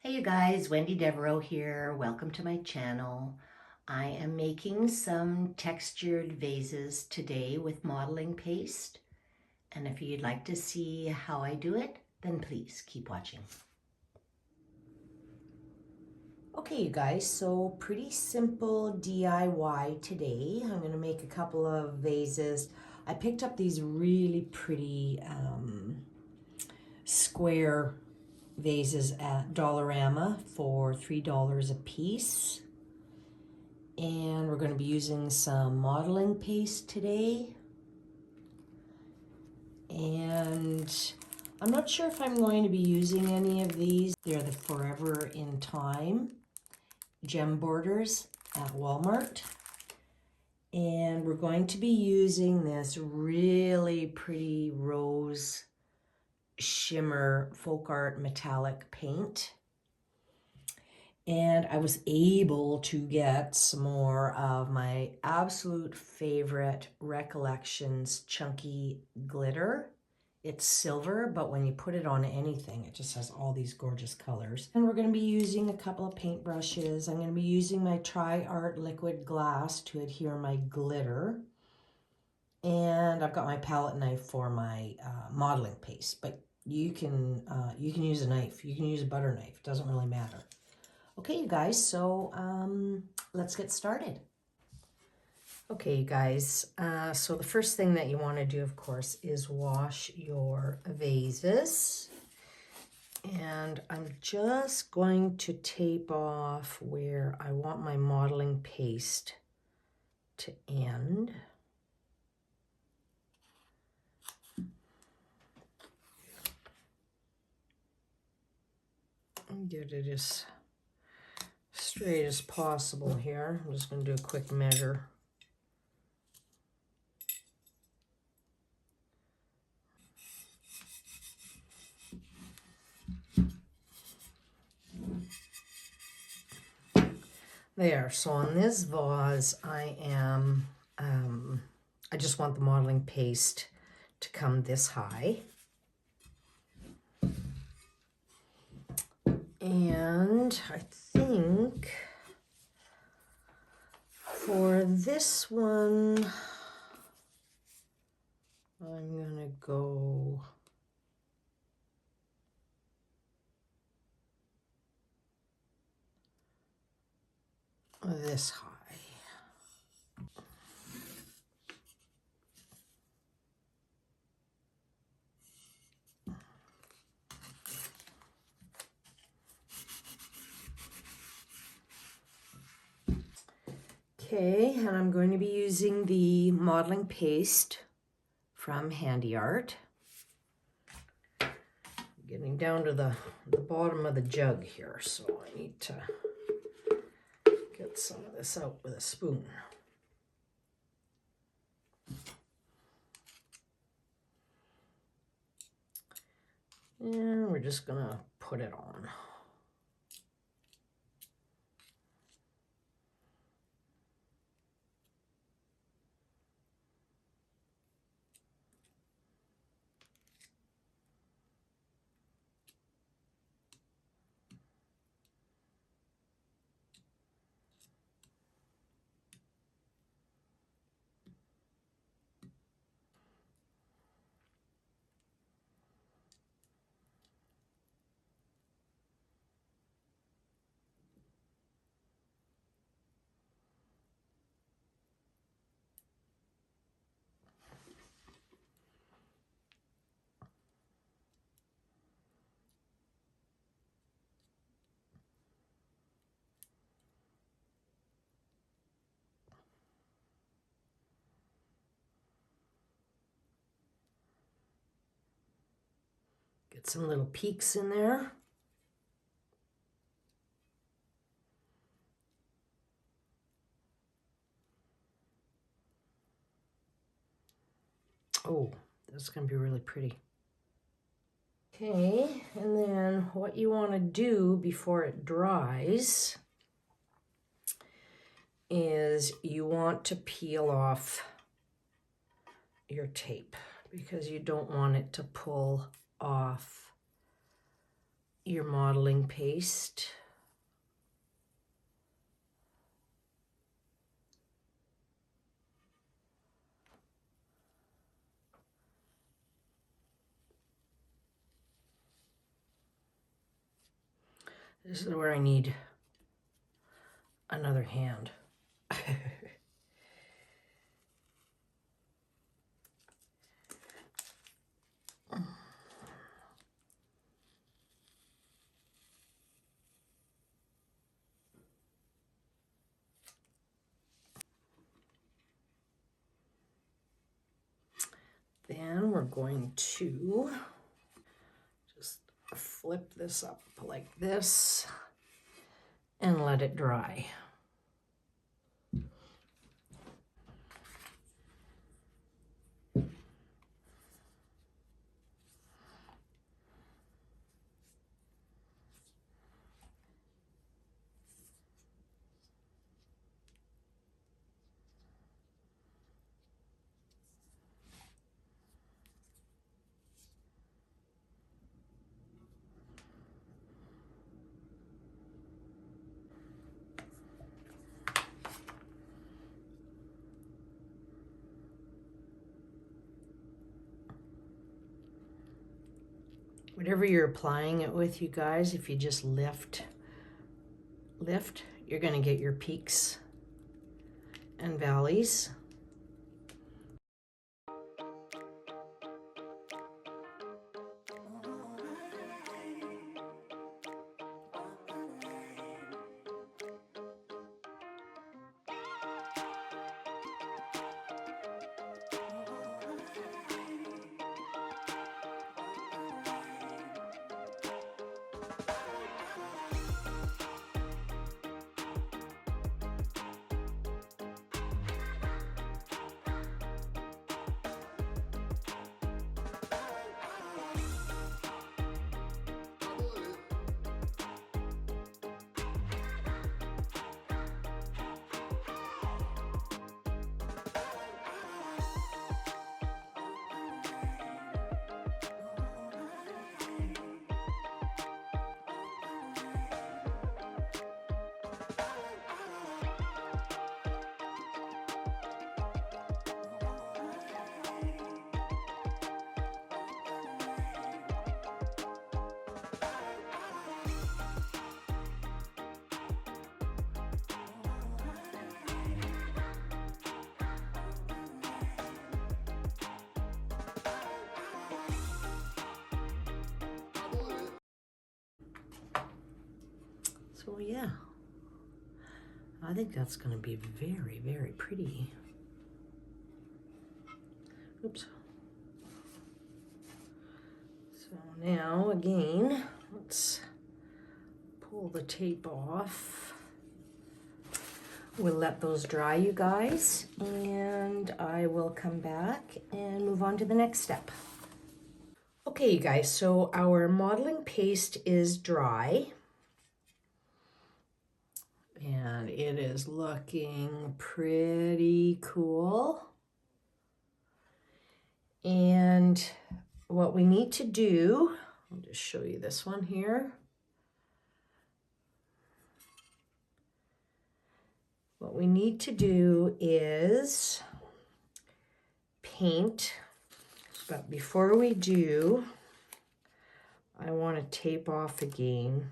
Hey you guys, Wendy Devereaux here. Welcome to my channel. I am making some textured vases today with modeling paste. And if you'd like to see how I do it, then please keep watching. Okay you guys, so pretty simple DIY today. I'm going to make a couple of vases. I picked up these really pretty square vases at Dollarama for $3 a piece. And we're going to be using some modeling paste today. And I'm not sure if I'm going to be using any of these. They're the Forever in Time gem borders at Walmart. And we're going to be using this really pretty rose shimmer folkArt metallic paint. And I was able to get some more of my absolute favorite Recollections chunky glitter. It's silver, but when you put it on anything, it just has all these gorgeous colors. And we're going to be using a couple of paint brushes. I'm going to be using my Art liquid glass to adhere my glitter. And I've got my palette knife for my modeling paste, but you can use a knife. You can use a butter knife. It doesn't really matter. Okay, you guys, so let's get started. Okay, you guys, so the first thing that you want to do, of course, is wash your vases. And I'm just going to tape off where I want my modeling paste to end. And get it as straight as possible here. I'm just going to do a quick measure. There, so on this vase, I just want the modeling paste to come this high. And I think for this one, I'm gonna go this high. Okay, and I'm going to be using the modeling paste from Handy Art. Getting down to the bottom of the jug here, so I need to get some of this out with a spoon. And we're just gonna put it on. Get some little peaks in there. Oh, that's going to be really pretty. Okay, and then what you want to do before it dries is you want to peel off your tape because you don't want it to pull off your modeling paste. This is where I need another hand. Then we're going to just flip this up like this and let it dry. Whatever you're applying it with, you guys, if you just lift, you're going to get your peaks and valleys. So yeah, I think that's going to be very, very pretty. Oops. So now again, let's pull the tape off. We'll let those dry, you guys, and I will come back and move on to the next step. Okay, you guys, so our modeling paste is dry. And it is looking pretty cool. And what we need to do, I'll just show you this one here. What we need to do is paint, but before we do, I want to tape off again.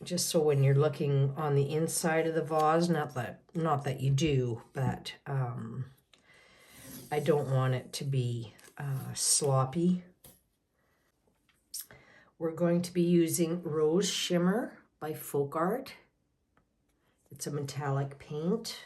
Just so when you're looking on the inside of the vase, not that you do, but I don't want it to be sloppy. We're going to be using Rose Shimmer by folkArt. It's a metallic paint.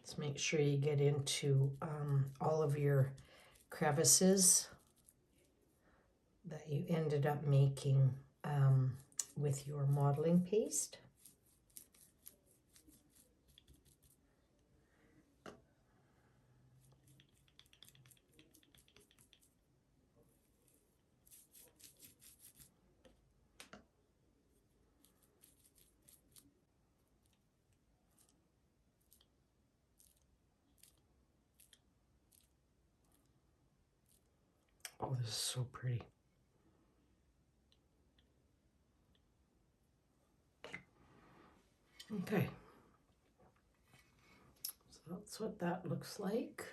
Let's make sure you get into all of your crevices that you ended up making with your modeling paste. Oh, this is so pretty. Okay, so that's what that looks like.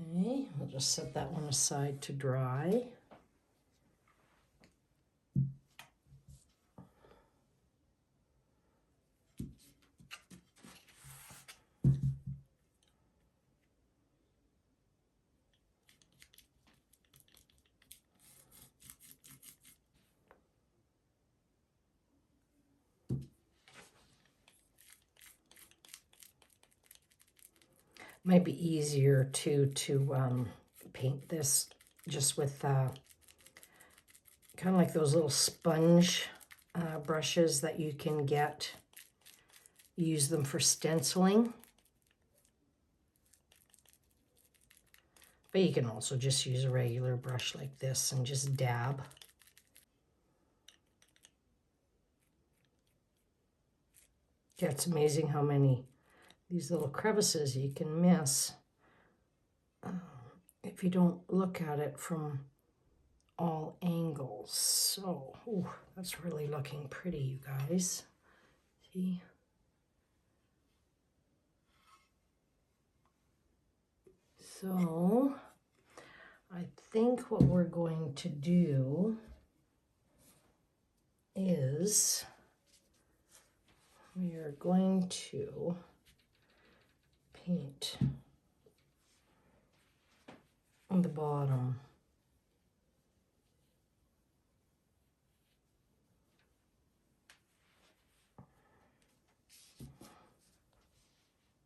Okay, we'll just set that one aside to dry. Might be easier to paint this just with kind of like those little sponge brushes that you can get. Use them for stenciling. But you can also just use a regular brush like this and just dab. Yeah, it's amazing how many these little crevices you can miss if you don't look at it from all angles. So, ooh, that's really looking pretty, you guys. See? So, I think what we're going to do is we are going to paint on the bottom.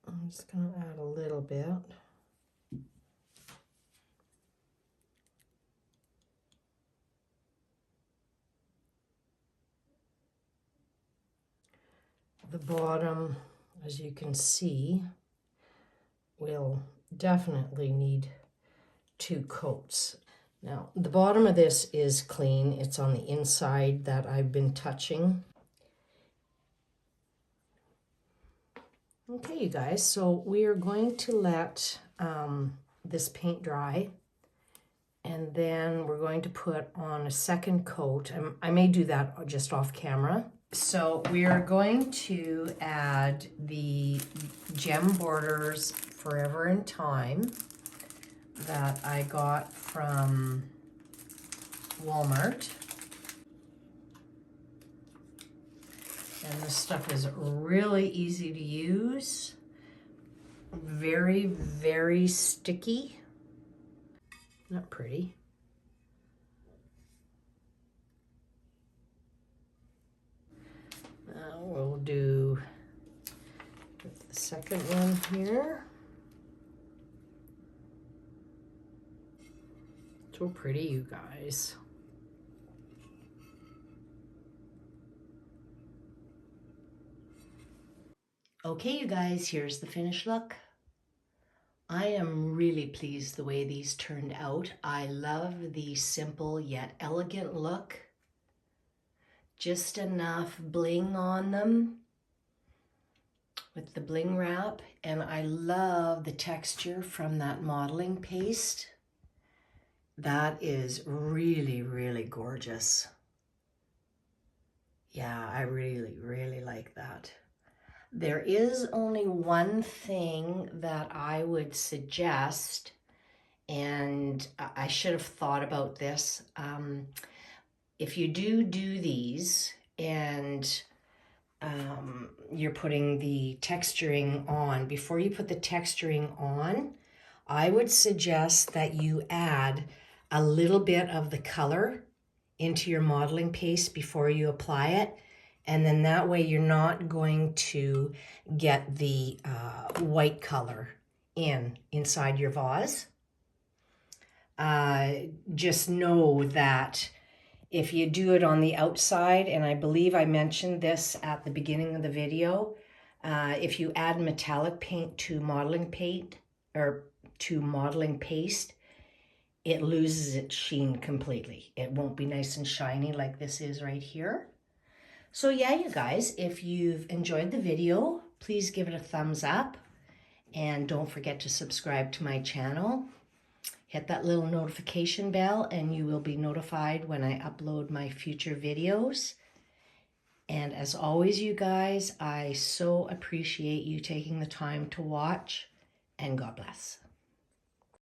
I'm just going to add a little bit. The bottom, as you can see, will definitely need 2 coats. Now, the bottom of this is clean. It's on the inside that I've been touching. Okay, you guys, so we are going to let this paint dry, and then we're going to put on a second coat. I may do that just off camera. So we are going to add the gem borders Forever in Time that I got from Walmart. And this stuff is really easy to use. Very, very sticky. Not pretty. Now we'll do the second one here. So pretty, you guys. Okay, you guys, here's the finished look. I am really pleased the way these turned out. I love the simple yet elegant look. Just enough bling on them with the bling wrap, and I love the texture from that modeling paste. That is really, really gorgeous. Yeah, I really, really like that. There is only one thing that I would suggest, and I should have thought about this. If you do these and you're putting the texturing on, before you put the texturing on, I would suggest that you add a little bit of the color into your modeling paste before you apply it. And then that way you're not going to get the white color inside your vase. Just know that if you do it on the outside, and I believe I mentioned this at the beginning of the video, if you add metallic paint to modeling paint or to modeling paste, it loses its sheen completely. It won't be nice and shiny like this is right here. So yeah, you guys, if you've enjoyed the video, please give it a thumbs up and don't forget to subscribe to my channel. Hit that little notification bell and you will be notified when I upload my future videos. And as always, you guys, I so appreciate you taking the time to watch, and God bless.